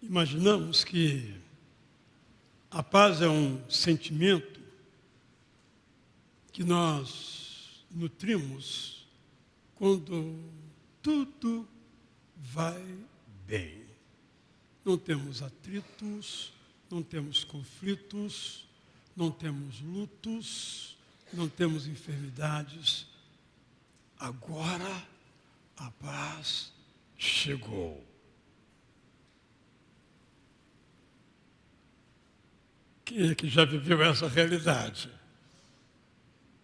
Imaginamos que a paz é um sentimento que nós nutrimos quando tudo vai bem. Não temos atritos, não temos conflitos, não temos lutos, não temos enfermidades. Agora a paz chegou. Quem é que já viveu essa realidade?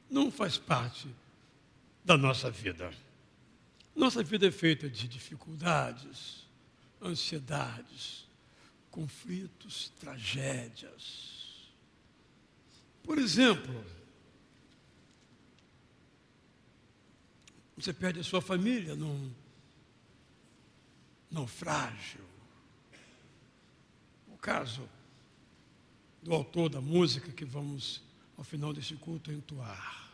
Não faz parte da nossa vida. Nossa vida é feita de dificuldades, ansiedades, conflitos, tragédias. Por exemplo, você perde a sua família num naufrágio. O caso do autor da música que vamos, ao final desse culto, entoar.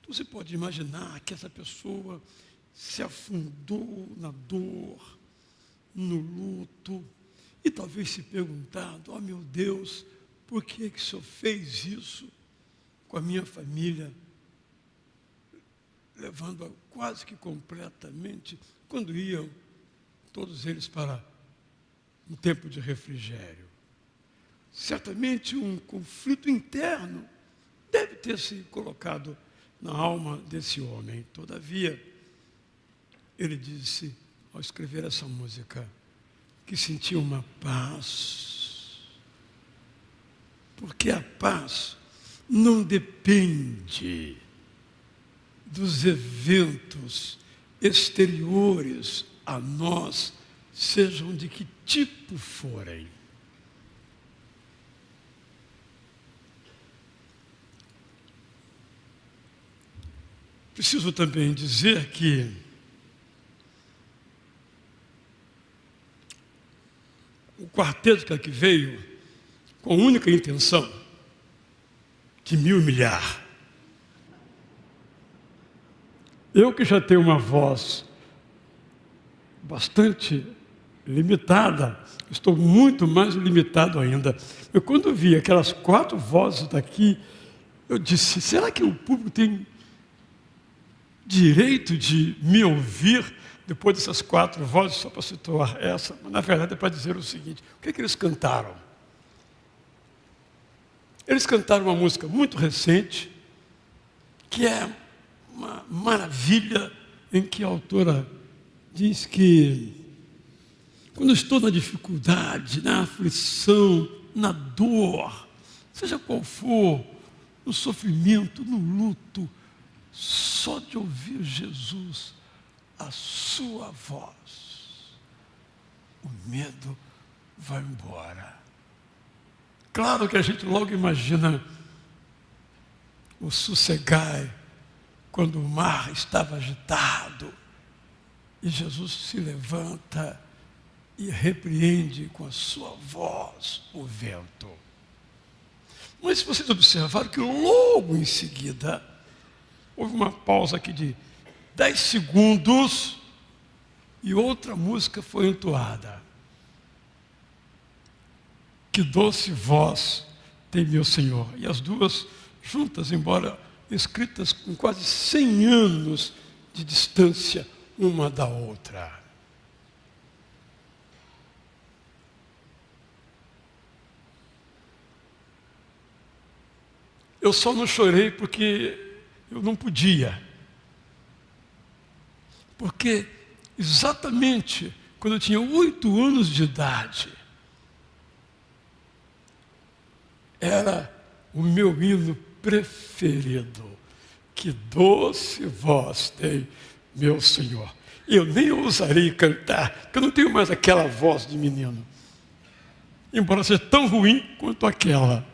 Então você pode imaginar que essa pessoa se afundou na dor, no luto, e talvez se perguntando: oh meu Deus, por que o Senhor fez isso com a minha família? Levando-a quase que completamente, quando iam todos eles para um tempo de refrigério. Certamente um conflito interno deve ter se colocado na alma desse homem. Todavia, ele disse, ao escrever essa música, que sentia uma paz. Porque a paz não depende dos eventos exteriores a nós, sejam de que tipo forem. Preciso também dizer que o quarteto que veio com a única intenção de me humilhar. Eu que já tenho uma voz bastante limitada, estou muito mais limitado ainda. Eu quando vi aquelas 4 vozes daqui, eu disse, será que o público tem direito de me ouvir depois dessas 4 vozes, só para situar essa? Mas na verdade é para dizer o seguinte: o que eles cantaram? Eles cantaram uma música muito recente, que é uma maravilha, em que a autora diz que quando estou na dificuldade, na aflição, na dor, seja qual for, no sofrimento, no luto, só de ouvir Jesus, a sua voz, o medo vai embora. Claro que a gente logo imagina o sossegai, quando o mar estava agitado, e Jesus se levanta e repreende com a sua voz o vento. Mas se vocês observaram que logo em seguida, houve uma pausa aqui de 10 segundos e outra música foi entoada. Que doce voz tem meu Senhor. E as duas juntas, embora escritas com quase 100 anos de distância uma da outra. Eu só não chorei porque eu não podia. Porque exatamente quando eu tinha 8 anos de idade, era o meu hino preferido. Que doce voz tem meu Senhor. Eu nem ousarei cantar, porque eu não tenho mais aquela voz de menino. Embora seja tão ruim quanto aquela.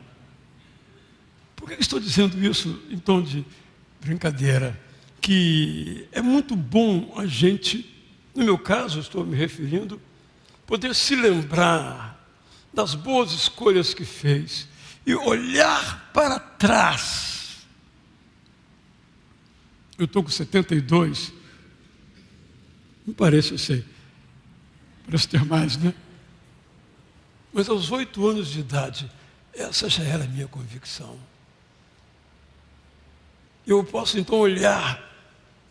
Por que estou dizendo isso em tom de brincadeira? Que é muito bom a gente, no meu caso estou me referindo, poder se lembrar das boas escolhas que fez e olhar para trás. Eu estou com 72, não parece, eu sei, parece ter mais, né? Mas aos 8 anos de idade, essa já era a minha convicção. Eu posso então olhar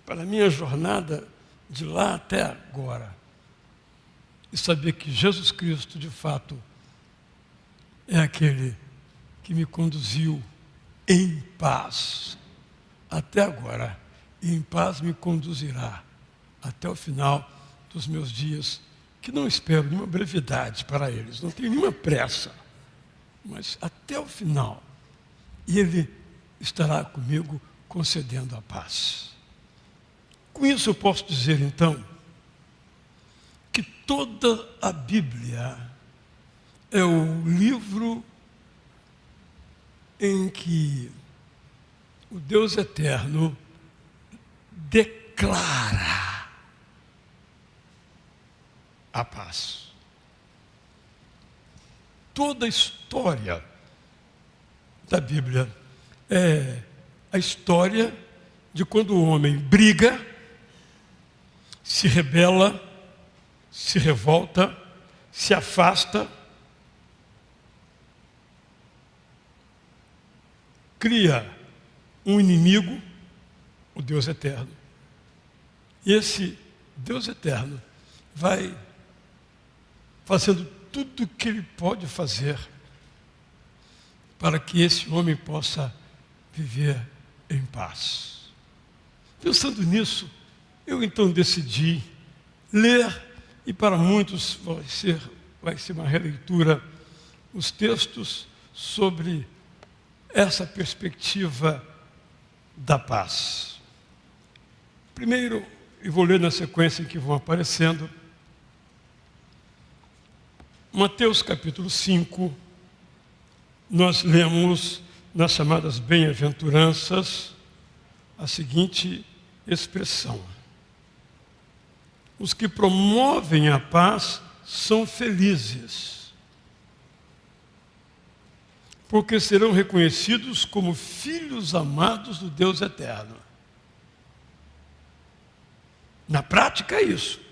para a minha jornada de lá até agora e saber que Jesus Cristo, de fato, é aquele que me conduziu em paz até agora, e em paz me conduzirá até o final dos meus dias, que não espero nenhuma brevidade para eles, não tenho nenhuma pressa, mas até o final, e Ele estará comigo concedendo a paz. Com isso eu posso dizer então que toda a Bíblia é o livro em que o Deus eterno declara a paz. Toda a história da Bíblia é a história de quando o homem briga, se rebela, se revolta, se afasta, cria um inimigo, o Deus eterno. E esse Deus eterno vai fazendo tudo o que Ele pode fazer para que esse homem possa viver em paz. Pensando nisso, eu então decidi ler, e para muitos vai ser uma releitura, os textos sobre essa perspectiva da paz. Primeiro, e vou ler na sequência em que vão aparecendo, Mateus capítulo 5, nós lemos nas chamadas bem-aventuranças a seguinte expressão: os que promovem a paz são felizes, porque serão reconhecidos como filhos amados do Deus eterno. Na prática é isso.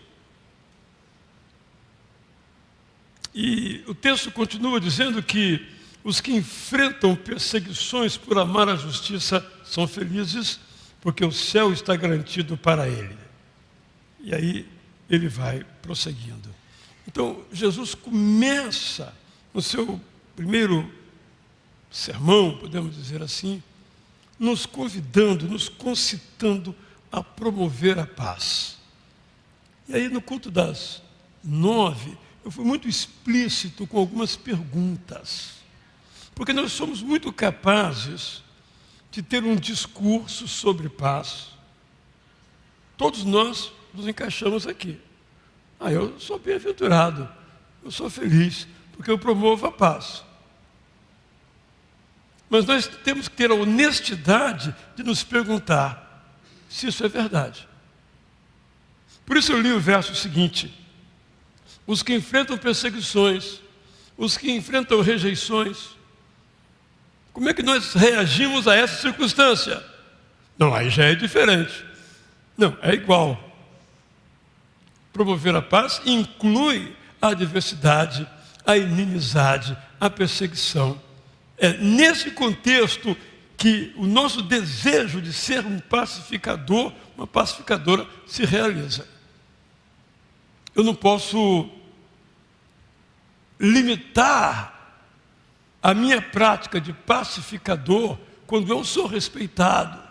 E o texto continua dizendo que os que enfrentam perseguições por amar a justiça são felizes, porque o céu está garantido para ele. E aí ele vai prosseguindo. Então, Jesus começa no seu primeiro sermão, podemos dizer assim, nos convidando, nos concitando a promover a paz. E aí no culto das 9, eu fui muito explícito com algumas perguntas, porque nós somos muito capazes de ter um discurso sobre paz. Todos nós nos encaixamos aqui. Eu sou bem-aventurado, eu sou feliz, porque eu promovo a paz. Mas nós temos que ter a honestidade de nos perguntar se isso é verdade. Por isso eu li o verso seguinte: os que enfrentam perseguições, os que enfrentam rejeições, como é que nós reagimos a essa circunstância? Não, aí já é diferente. Não, é igual. Promover a paz inclui a adversidade, a inimizade, a perseguição. É nesse contexto que o nosso desejo de ser um pacificador, uma pacificadora, se realiza. Eu não posso limitar a minha prática de pacificador quando eu sou respeitado,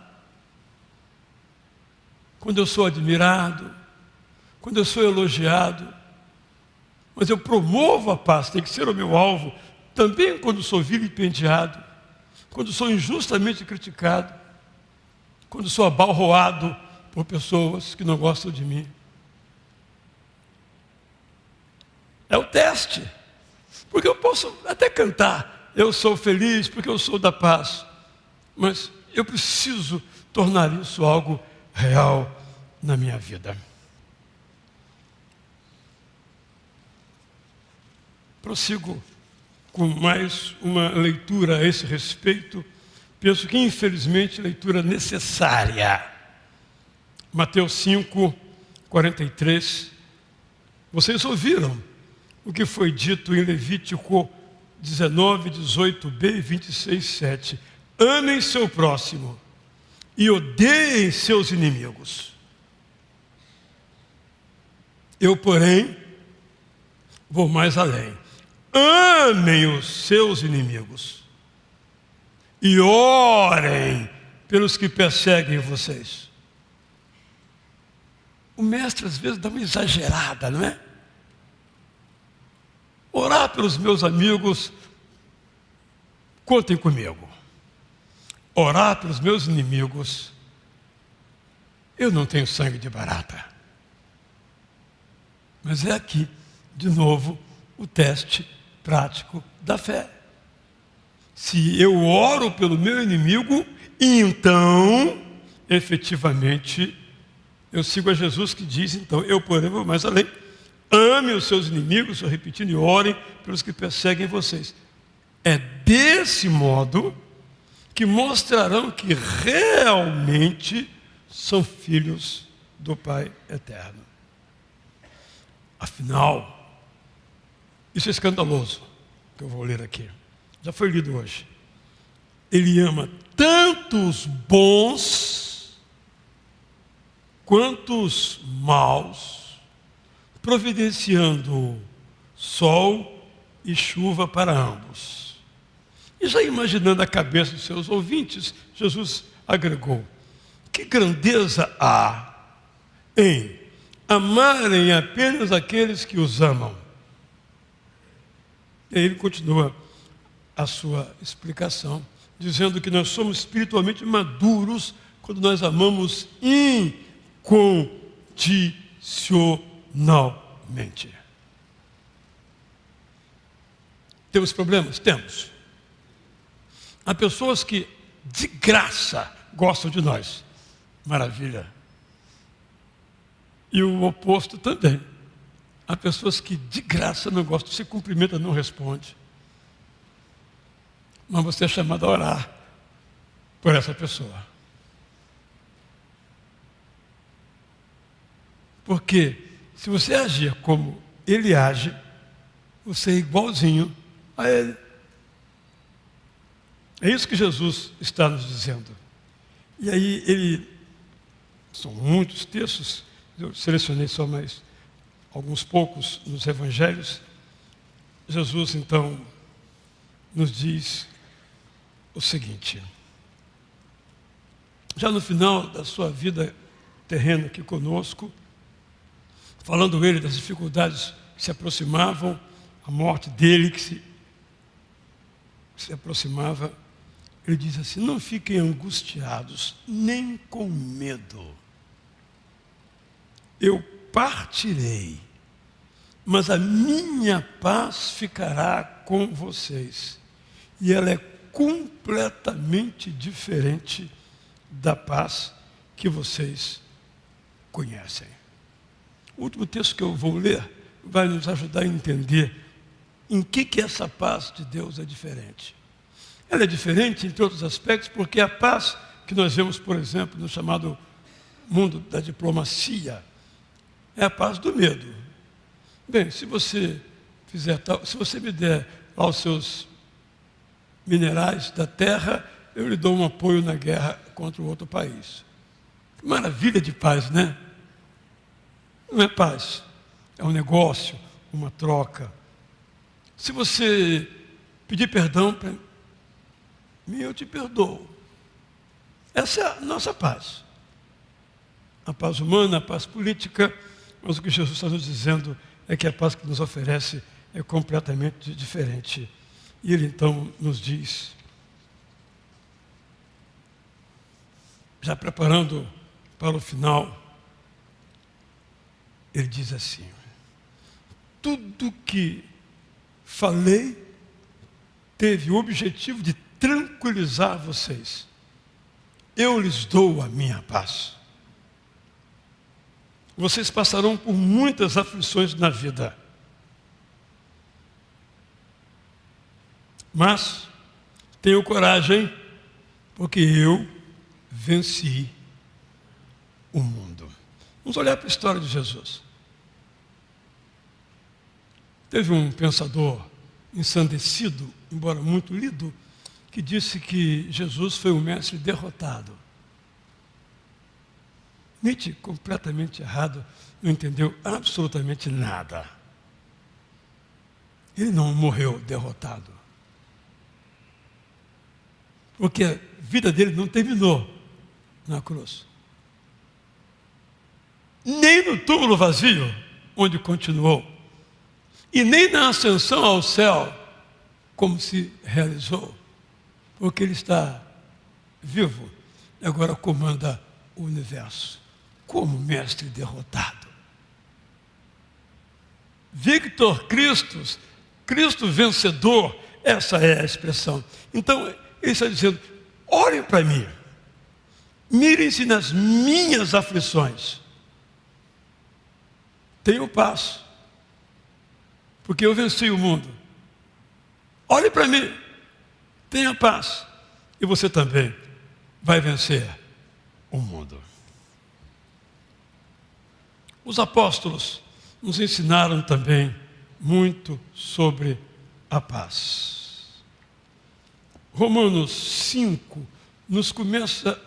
quando eu sou admirado, quando eu sou elogiado. Mas eu promovo a paz, tem que ser o meu alvo, também quando sou vilipendiado, quando sou injustamente criticado, quando sou abalroado por pessoas que não gostam de mim. É o teste. Porque eu posso até cantar, eu sou feliz porque eu sou da paz, mas eu preciso tornar isso algo real na minha vida. Prossigo com mais uma leitura a esse respeito. Penso que, infelizmente, leitura necessária. Mateus 5, 43. Vocês ouviram o que foi dito em Levítico 19, 18b e 26, 7. Amem seu próximo e odeiem seus inimigos. Eu, porém, vou mais além. Amem os seus inimigos e orem pelos que perseguem vocês. O mestre às vezes dá uma exagerada, não é? Orar pelos meus amigos, contem comigo. Orar pelos meus inimigos, eu não tenho sangue de barata. Mas é aqui, de novo, o teste prático da fé. Se eu oro pelo meu inimigo, então, efetivamente, eu sigo a Jesus que diz, então, eu porém vou mais além. Ame os seus inimigos, estou repetindo, e orem pelos que perseguem vocês. É desse modo que mostrarão que realmente são filhos do Pai Eterno. Afinal, isso é escandaloso, que eu vou ler aqui. Já foi lido hoje. Ele ama tanto os bons quanto os maus, providenciando sol e chuva para ambos. E já imaginando a cabeça dos seus ouvintes, Jesus agregou: que grandeza há em amarem apenas aqueles que os amam. E aí ele continua a sua explicação, dizendo que nós somos espiritualmente maduros quando nós amamos incondicionalmente. Temos problemas? Temos. Há pessoas que de graça gostam de nós. Maravilha. E o oposto também. Há pessoas que de graça não gostam, se cumprimenta, não responde. Mas você é chamado a orar por essa pessoa. Porque se você agir como ele age, você é igualzinho a ele. É isso que Jesus está nos dizendo. E aí são muitos textos, eu selecionei só mais alguns poucos nos evangelhos. Jesus então nos diz o seguinte: já no final da sua vida terrena aqui conosco, falando ele das dificuldades que se aproximavam, a morte dele que se aproximava, ele diz assim: não fiquem angustiados, nem com medo. Eu partirei, mas a minha paz ficará com vocês. E ela é completamente diferente da paz que vocês conhecem. O último texto que eu vou ler vai nos ajudar a entender em que essa paz de Deus é diferente. Ela é diferente, entre outros aspectos, porque a paz que nós vemos, por exemplo, no chamado mundo da diplomacia, é a paz do medo. Bem, se você fizer tal, se você me der lá os seus minerais da terra, eu lhe dou um apoio na guerra contra o outro país. Que maravilha de paz, né? Não é paz, é um negócio, uma troca. Se você pedir perdão para mim, eu te perdoo. Essa é a nossa paz. A paz humana, a paz política, mas o que Jesus está nos dizendo é que a paz que nos oferece é completamente diferente. E ele então nos diz, já preparando para o final, ele diz assim: tudo que falei teve o objetivo de tranquilizar vocês. Eu lhes dou a minha paz. Vocês passarão por muitas aflições na vida. Mas tenham coragem, porque eu venci o mundo. Vamos olhar para a história de Jesus. Teve um pensador ensandecido, embora muito lido, que disse que Jesus foi um mestre derrotado. Nietzsche, completamente errado, não entendeu absolutamente nada. Ele não morreu derrotado. Porque a vida dele não terminou na cruz. Nem no túmulo vazio, onde continuou. E nem na ascensão ao céu, como se realizou. Porque ele está vivo e agora comanda o universo como mestre derrotado. Victor Christus, Cristo vencedor, essa é a expressão. Então, ele está dizendo, olhem para mim, mirem-se nas minhas aflições. Tenham paz, porque eu venci o mundo. Olhe para mim, tenha paz, e você também vai vencer o mundo. Os apóstolos nos ensinaram também muito sobre a paz. Romanos 5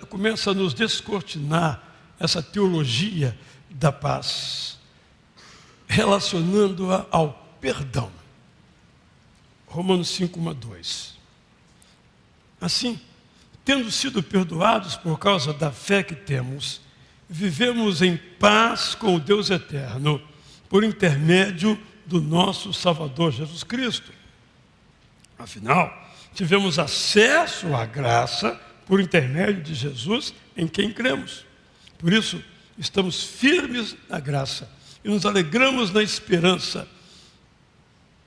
começa a nos descortinar essa teologia da paz, relacionando-a ao perdão. Romanos 5, 1 a 2. Assim, tendo sido perdoados por causa da fé que temos, vivemos em paz com o Deus eterno, por intermédio do nosso Salvador Jesus Cristo. Afinal, tivemos acesso à graça por intermédio de Jesus, em quem cremos. Por isso, estamos firmes na graça e nos alegramos na esperança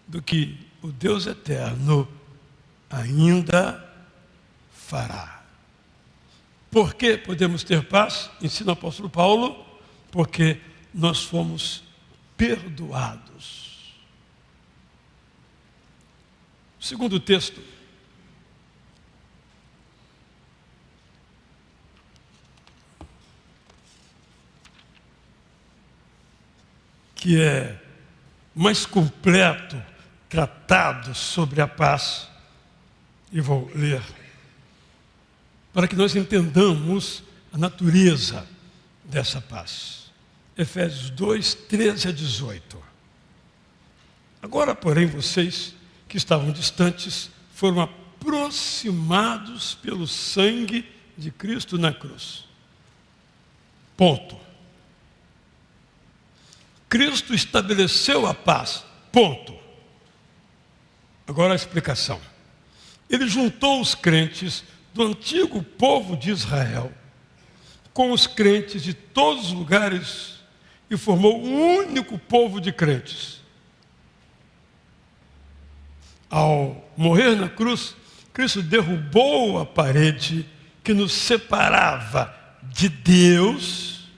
do que o Deus eterno ainda fará. Por que podemos ter paz? Ensina o apóstolo Paulo, porque nós fomos perdoados. O segundo texto, que é mais completo, tratado sobre a paz, e vou ler, para que nós entendamos a natureza dessa paz. Efésios 2, 13 a 18. Agora, porém, vocês que estavam distantes foram aproximados pelo sangue de Cristo na cruz. Ponto. Cristo estabeleceu a paz. Ponto. Agora a explicação. Ele juntou os crentes do antigo povo de Israel com os crentes de todos os lugares e formou um único povo de crentes. Ao morrer na cruz, Cristo derrubou a parede que nos separava de Deus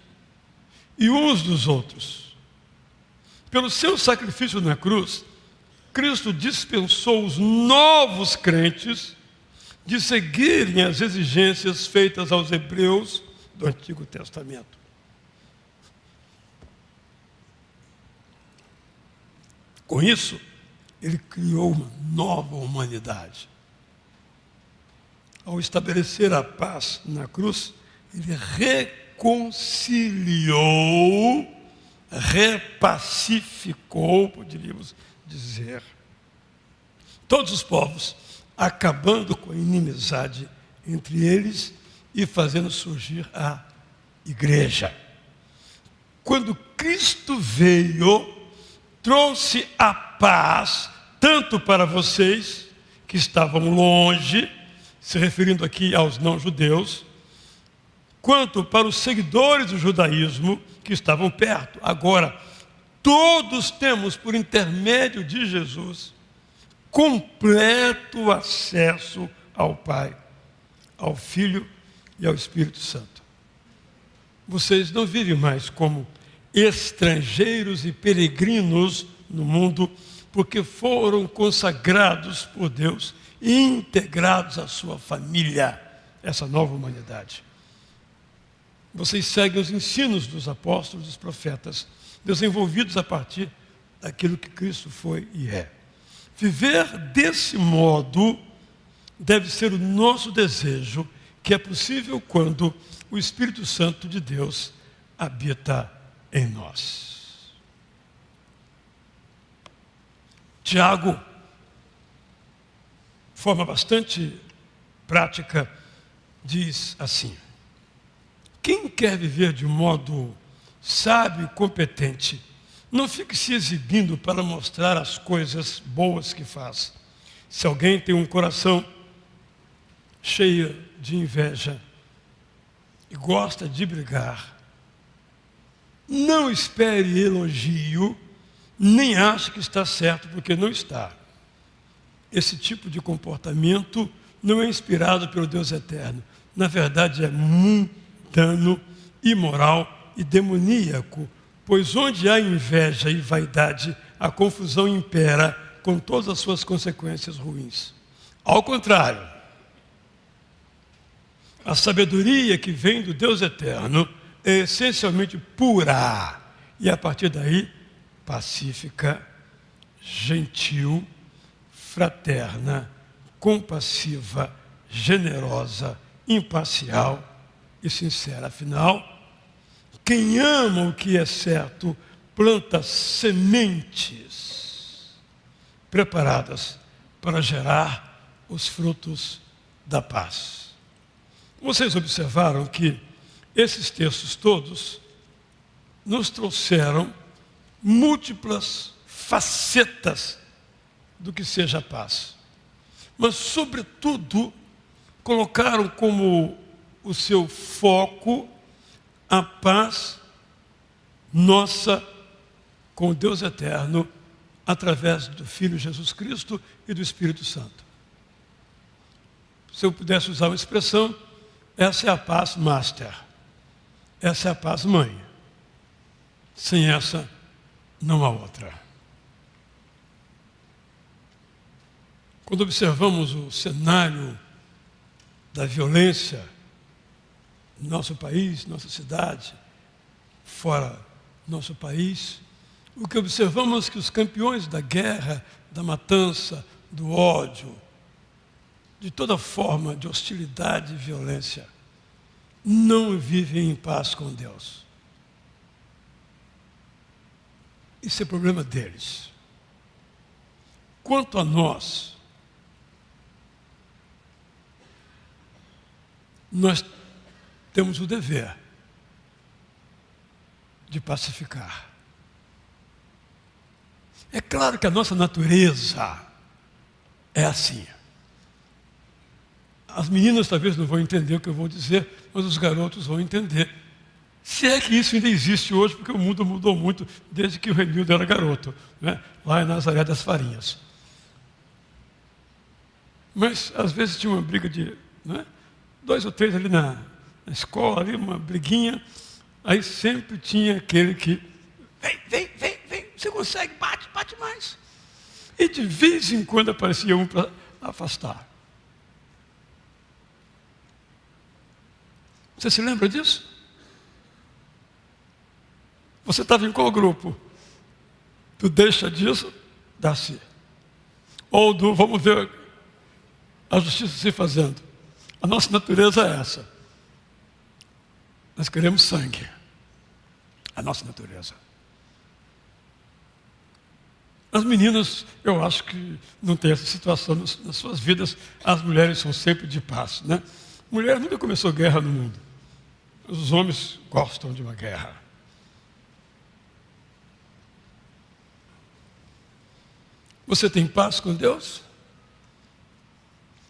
e uns dos outros. Pelo seu sacrifício na cruz, Cristo dispensou os novos crentes de seguirem as exigências feitas aos hebreus do Antigo Testamento. Com isso, ele criou uma nova humanidade. Ao estabelecer a paz na cruz, ele reconciliou, repacificou, poderíamos dizer, todos os povos, acabando com a inimizade entre eles e fazendo surgir a igreja. Quando Cristo veio, trouxe a paz, tanto para vocês que estavam longe, se referindo aqui aos não-judeus, quanto para os seguidores do judaísmo que estavam perto. Agora, todos temos, por intermédio de Jesus, completo acesso ao Pai, ao Filho e ao Espírito Santo. Vocês não vivem mais como estrangeiros e peregrinos no mundo, porque foram consagrados por Deus e integrados à sua família, essa nova humanidade. Vocês seguem os ensinos dos apóstolos e dos profetas, desenvolvidos a partir daquilo que Cristo foi e é. Viver desse modo deve ser o nosso desejo, que é possível quando o Espírito Santo de Deus habita em nós. Tiago, de forma bastante prática, diz assim: quem quer viver de modo sábio e competente, não fique se exibindo para mostrar as coisas boas que faz. Se alguém tem um coração cheio de inveja e gosta de brigar, não espere elogio, nem ache que está certo, porque não está. Esse tipo de comportamento não é inspirado pelo Deus eterno. Na verdade, é mundano, imoral e demoníaco, pois onde há inveja e vaidade, a confusão impera com todas as suas consequências ruins. Ao contrário, a sabedoria que vem do Deus eterno é essencialmente pura e, a partir daí, pacífica, gentil, fraterna, compassiva, generosa, imparcial e sincera. Afinal, quem ama o que é certo planta sementes preparadas para gerar os frutos da paz. Vocês observaram que esses textos todos nos trouxeram múltiplas facetas do que seja a paz. Mas, sobretudo, colocaram como o seu foco a paz nossa com o Deus eterno, através do Filho Jesus Cristo e do Espírito Santo. Se eu pudesse usar uma expressão, essa é a paz master. Essa é a paz mãe. Sem essa, não há outra. Quando observamos o cenário da violência no nosso país, nossa cidade, fora do nosso país, o que observamos é que os campeões da guerra, da matança, do ódio, de toda forma de hostilidade e violência, não vivem em paz com Deus. Isso é problema deles. Quanto a nós temos o dever de pacificar. É claro que a nossa natureza é assim. As meninas talvez não vão entender o que eu vou dizer, mas os garotos vão entender. Se é que isso ainda existe hoje, porque o mundo mudou muito desde que o Renildo era garoto, né? Lá em Nazaré das Farinhas. Mas às vezes tinha uma briga de, né? 2 ou 3 ali na escola, ali, uma briguinha, aí sempre tinha aquele que vem, você consegue, bate mais. E de vez em quando aparecia um para afastar. Você se lembra disso? Você estava em qual grupo? Do deixa disso, dá-se. Ou do vamos ver a justiça se fazendo. A nossa natureza é essa. Nós queremos sangue. A nossa natureza. As meninas, eu acho que não tem essa situação nas suas vidas. As mulheres são sempre de paz, né? Mulher nunca começou guerra no mundo. Os homens gostam de uma guerra. Você tem paz com Deus?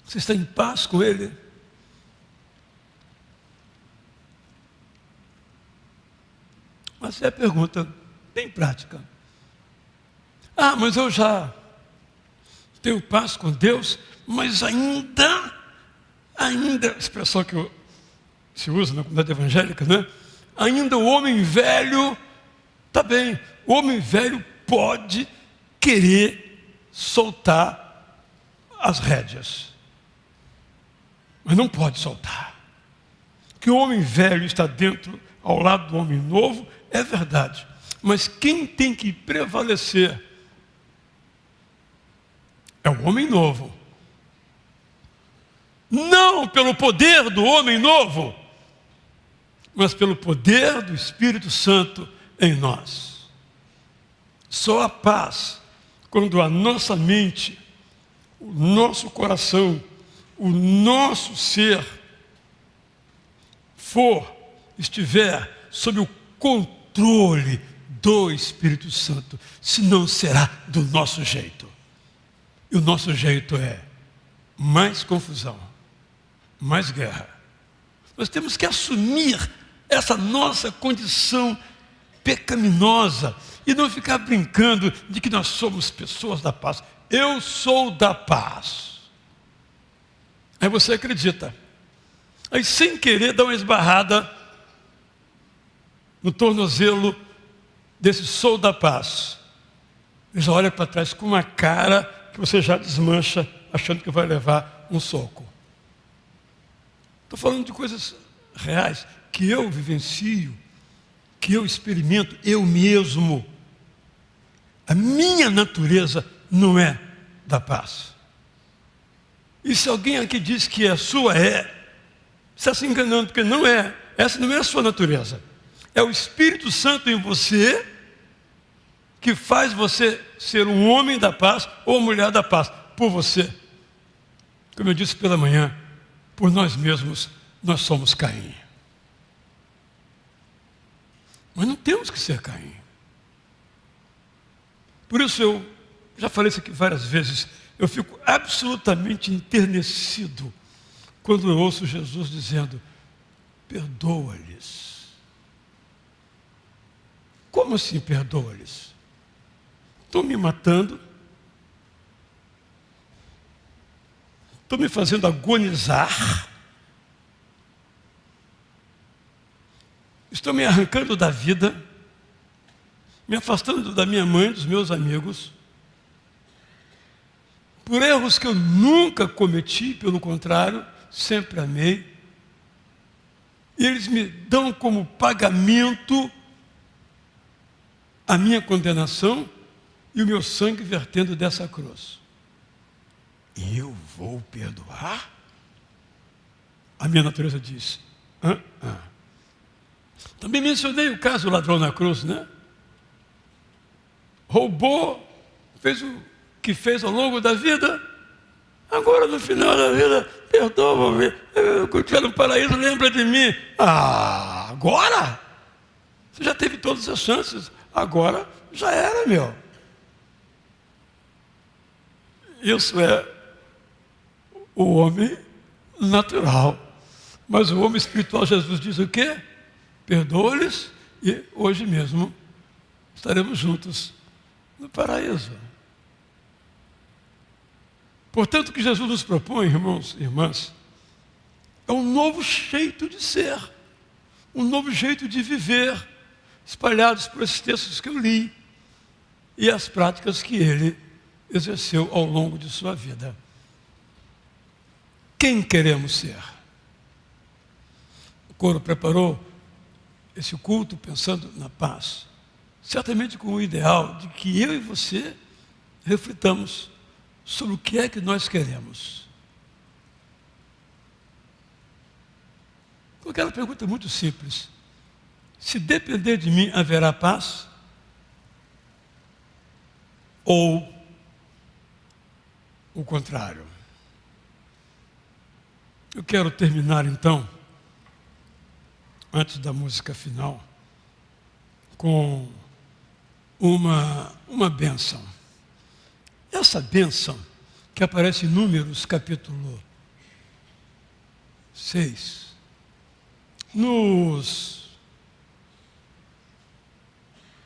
Você está em paz com Ele? Essa é a pergunta bem prática. Ah, mas eu já tenho paz com Deus, mas ainda, expressão que se usa na comunidade evangélica, né? Ainda o homem velho, tá bem, o homem velho pode querer soltar as rédeas, mas não pode soltar. Que o homem velho está dentro, ao lado do homem novo, é verdade. Mas quem tem que prevalecer é o homem novo. Não pelo poder do homem novo, mas pelo poder do Espírito Santo em nós. Só a paz, quando a nossa mente, o nosso coração, o nosso ser estiver sob o controle do Espírito Santo, senão será do nosso jeito. E o nosso jeito é mais confusão, mais guerra. Nós temos que assumir essa nossa condição pecaminosa e não ficar brincando de que nós somos pessoas da paz. Eu sou da paz. Aí você acredita. Aí sem querer dá uma esbarrada no tornozelo desse sou da paz. Ele já olha para trás com uma cara que você já desmancha, achando que vai levar um soco. Estou falando de coisas reais, que eu vivencio, que eu experimento, eu mesmo. A minha natureza não é da paz. E se alguém aqui diz que a sua está se enganando, porque não é. Essa não é a sua natureza. É o Espírito Santo em você que faz você ser um homem da paz ou mulher da paz, por você. Como eu disse pela manhã, por nós mesmos, nós somos Caim. Mas não temos que ser Caim. Por isso eu já falei isso aqui várias vezes, eu fico absolutamente enternecido quando eu ouço Jesus dizendo, perdoa-lhes. Como assim perdoa-lhes? Estão me matando, estão me fazendo agonizar, estão me arrancando da vida, me afastando da minha mãe, dos meus amigos, por erros que eu nunca cometi, pelo contrário, sempre amei. E eles me dão como pagamento a minha condenação e o meu sangue vertendo dessa cruz. E eu vou perdoar? A minha natureza diz, Também mencionei o caso do ladrão na cruz, né? Roubou, fez o que fez ao longo da vida, agora no final da vida, perdoa-me, quando estiver no paraíso, lembra de mim. Agora? Você já teve todas as chances, agora já era, meu. Isso é o homem natural. Mas o homem espiritual, Jesus diz o quê? Perdoa-lhes e hoje mesmo estaremos juntos no paraíso. Portanto, o que Jesus nos propõe, irmãos e irmãs, é um novo jeito de ser, um novo jeito de viver, espalhados por esses textos que eu li e as práticas que ele exerceu ao longo de sua vida. Quem queremos ser? O coro preparou esse culto pensando na paz, certamente com o ideal de que eu e você reflitamos sobre o que é que nós queremos. Com aquela pergunta muito simples: se depender de mim, haverá paz? Ou o contrário? Eu quero terminar então, antes da música final, com uma bênção. Essa bênção que aparece em Números capítulo 6, nos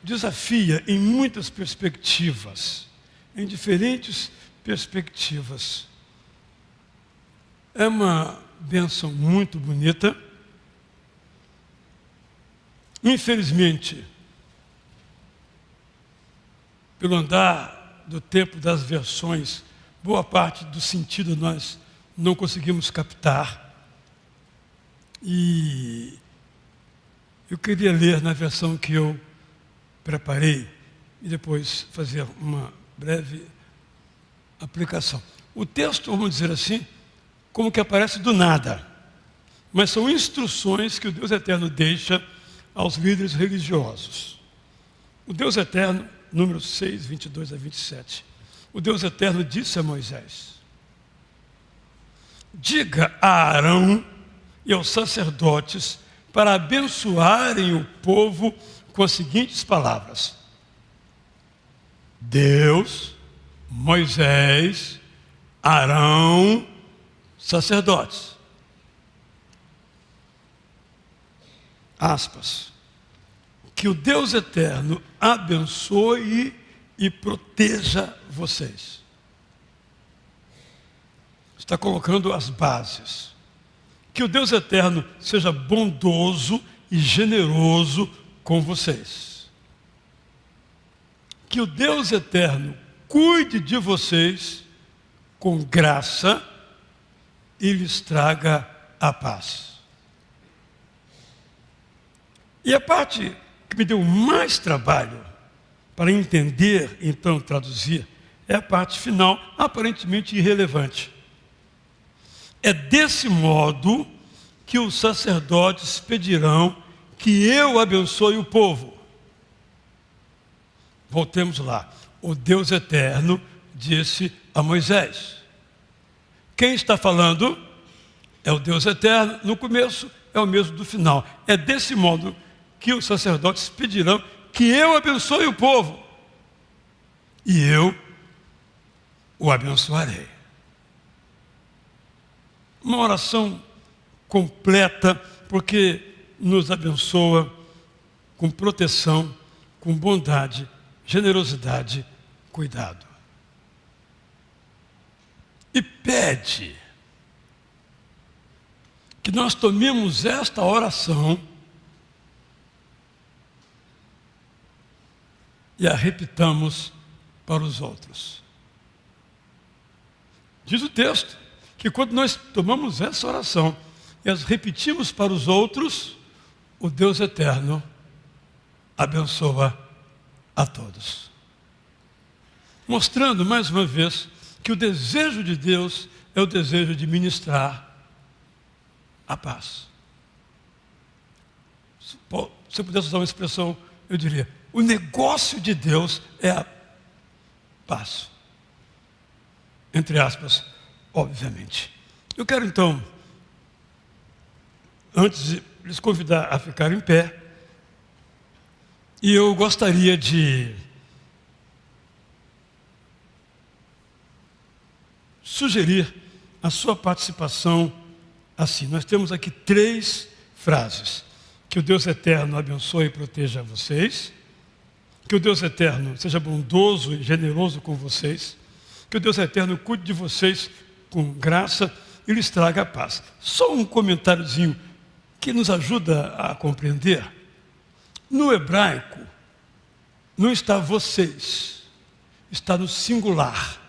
desafia em muitas perspectivas, em diferentes perspectivas. É uma bênção muito bonita. Infelizmente, pelo andar do tempo das versões, boa parte do sentido nós não conseguimos captar. E eu queria ler na versão que eu preparei e depois fazer uma breve aplicação. O texto, vamos dizer assim, como que aparece do nada, mas são instruções que o Deus Eterno deixa aos líderes religiosos. O Deus Eterno, número 6, 22 a 27. O Deus Eterno disse a Moisés: diga a Arão e aos sacerdotes para abençoarem o povo com as seguintes palavras: Deus, Moisés, Arão, sacerdotes. Aspas. Que o Deus Eterno abençoe e proteja vocês. Está colocando as bases. Que o Deus Eterno seja bondoso e generoso com vocês. Que o Deus Eterno cuide de vocês com graça e lhes traga a paz. E a parte que me deu mais trabalho para entender, então traduzir, é a parte final, aparentemente irrelevante. É desse modo que os sacerdotes pedirão que eu abençoe o povo. Voltemos lá. O Deus Eterno disse a Moisés. Quem está falando é o Deus Eterno. No começo é o mesmo do final. É desse modo que os sacerdotes pedirão que eu abençoe o povo. E eu o abençoarei. Uma oração completa, porque nos abençoa com proteção, com bondade, generosidade, cuidado. E pede que nós tomemos esta oração e a repitamos para os outros. Diz o texto que quando nós tomamos essa oração e as repetimos para os outros, o Deus Eterno abençoa a todos. Mostrando mais uma vez que o desejo de Deus é o desejo de ministrar a paz. Se eu pudesse usar uma expressão, eu diria: o negócio de Deus é a paz. Entre aspas, obviamente. Eu quero então, antes de lhes convidar a ficar em pé, e eu gostaria de sugerir a sua participação assim. Nós temos aqui 3 frases. Que o Deus Eterno abençoe e proteja vocês. Que o Deus Eterno seja bondoso e generoso com vocês. Que o Deus Eterno cuide de vocês com graça e lhes traga a paz. Só um comentáriozinho que nos ajuda a compreender. No hebraico, não está vocês, está no singular,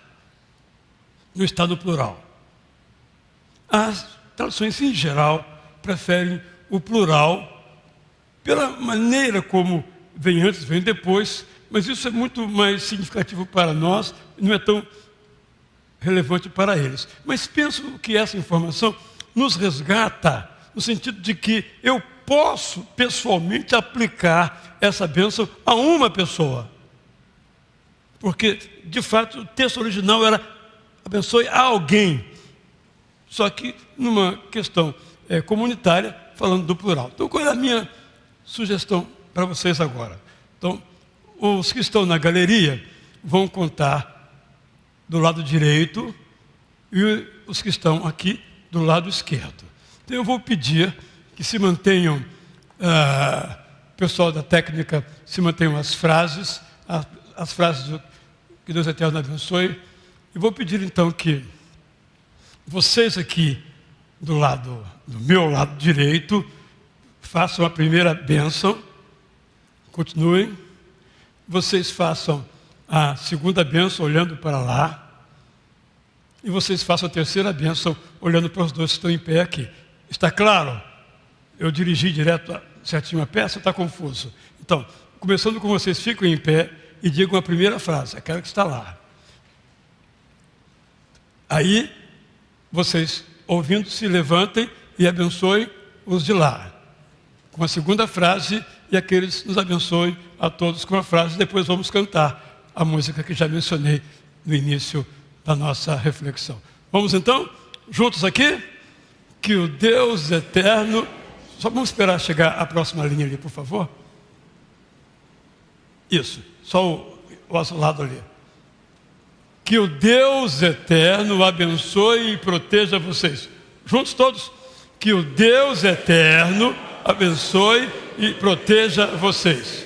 não está no plural. As traduções em geral preferem o plural, pela maneira como vem antes, vem depois, mas isso é muito mais significativo para nós, não é tão relevante para eles. Mas penso que essa informação nos resgata, no sentido de que eu posso pessoalmente aplicar essa bênção a uma pessoa. Porque, de fato, o texto original era abençoe a alguém. Só que numa questão comunitária, falando do plural. Então, qual é a minha sugestão para vocês agora? Então, os que estão na galeria vão contar do lado direito e os que estão aqui do lado esquerdo. Então, eu vou pedir que se mantenham, o pessoal da técnica, se mantenham as frases que Deus Eterno abençoe. E vou pedir então que vocês aqui do meu lado direito, façam a primeira bênção, continuem. Vocês façam a segunda bênção olhando para lá. E vocês façam a terceira bênção olhando para os dois que estão em pé aqui. Está claro? Eu dirigi direto certinho a peça, está confuso. Então, começando com vocês, ficam em pé e digam a primeira frase, aquela que está lá. Aí, vocês, ouvindo, se levantem e abençoem os de lá. Com a segunda frase, e aqueles nos abençoem a todos com a frase. Depois vamos cantar a música que já mencionei no início da nossa reflexão. Vamos então, juntos aqui? Que o Deus eterno... Só vamos esperar chegar a próxima linha ali, por favor. Isso, só o azulado ali. Que o Deus eterno abençoe e proteja vocês. Juntos todos. Que o Deus eterno abençoe e proteja vocês.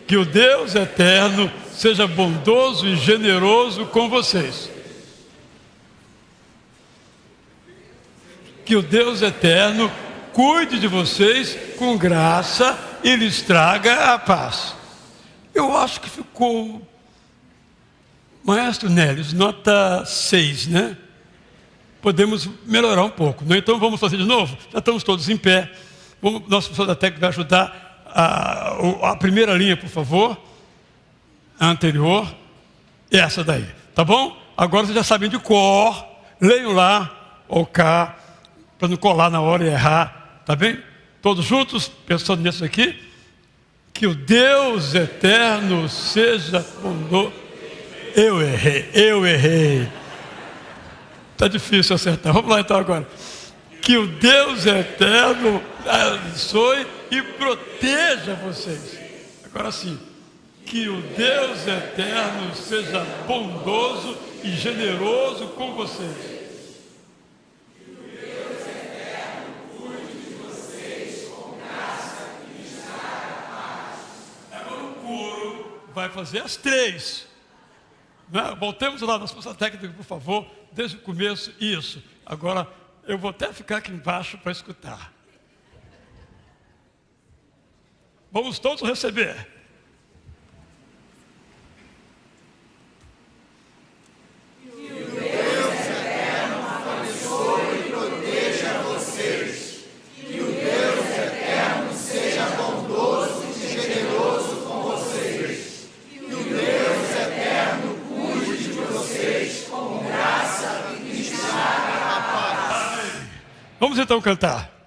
Que o Deus eterno seja bondoso e generoso com vocês. Que o Deus eterno cuide de vocês com graça e lhes traga a paz. Eu acho que ficou... Maestro Nélios, nota 6, né? Podemos melhorar um pouco, né? Então vamos fazer de novo? Já estamos todos em pé. Nosso professor da técnica vai ajudar a primeira linha, por favor. A anterior. E essa daí, tá bom? Agora vocês já sabem de cor. Leiam lá ou cá, para não colar na hora e errar, tá bem? Todos juntos, pensando nisso aqui. Que o Deus eterno seja bondoso. Eu errei. Está difícil acertar. Vamos lá então agora. Que o Deus eterno abençoe e proteja vocês. Agora sim. Que o Deus eterno seja bondoso e generoso com vocês. Que o Deus eterno cuide de vocês com graça e lhes traga paz. Agora o coro vai fazer as 3. Voltemos lá na nossa técnica, por favor, desde o começo. Isso. Agora, eu vou até ficar aqui embaixo para escutar. Vamos todos receber. Que o Deus eterno abençoe e proteja vocês. Que o Deus eterno seja bondoso e generoso com vocês. Que o Deus eterno cuide de vocês com graça e lhes traga a paz. Vamos então cantar.